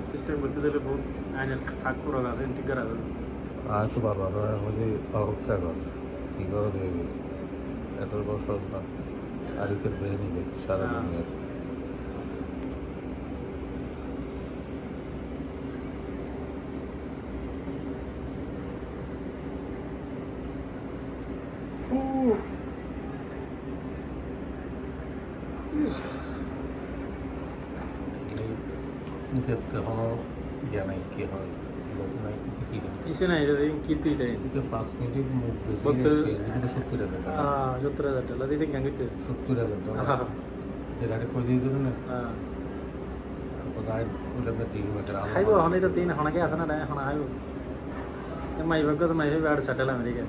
system করতে দিলে বহুত আইনের ফাঁক পুরো আছে ঠিক করা যাবে তো বারবার আমাদের অপেক্ষা কর কি করে দেবে এত বছর না আর এতে ব্রেন নিবে সারা দুনিয়ার কোনো ইয়া নাই কি হয় লোক নাই দেখি কিছু নাই কিন্তু এটাই এদিকে 5 মিনিট মুখ বেশি 70,000 টাকা 70,000 টাকা দিতে গাঙ্গিতে 70,000 টাকা যে গাড়ি কই দিয়ে দেবেন না গাড়ি ওটা টিম মেকার খাইব এখন এটা তিন হনাকে আছে না এখন আইব মাই ভাগ্য তো মাই ভাবে আর সেটেল আমেরিকা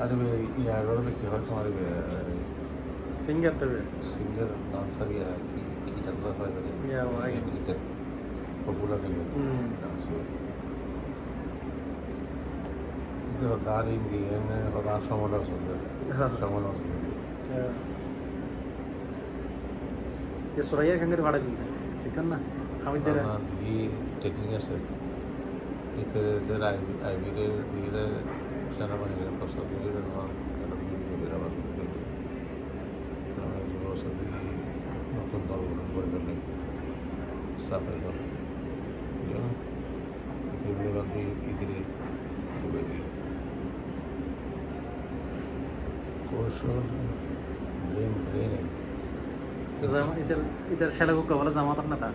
আরে ইয়া করে কি হয় তোমার সিঙ্গার তবে সিঙ্গার ডান্সার ইয়া কি ডান্সার হয় করে ইয়া ওয়াই আমেরিকার popular dancer itu dari ini orang Somalia sudah Somalia sudah ये सुरैया कंगर वाड़ा भी है ठीक है ना हम इधर ये टेक्निक है इधर से आईबी के दिले चना बने के पास अब ये ना कलम भी मेरा बात है जो सभी नতুন দল গঠন করবে সাফে তো জানো এই বাকি ইদিরে হবে কৌশল ব্রেন इधर शैलगु कवला जमात अपना था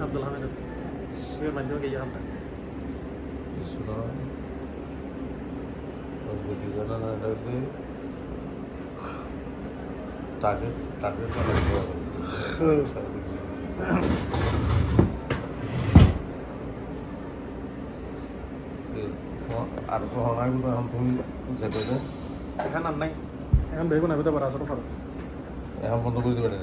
अब्दुल हामिद ये बंजो के यहाँ था इसको और देखिए ज़रा ना डरते टारगेट वाला আর হনাগুলো এখন তুমি যেতে এখন আর নাই এখন বেগুন আমি তো বড় ছোট ফটো এখন বন্ধ করে দেবে না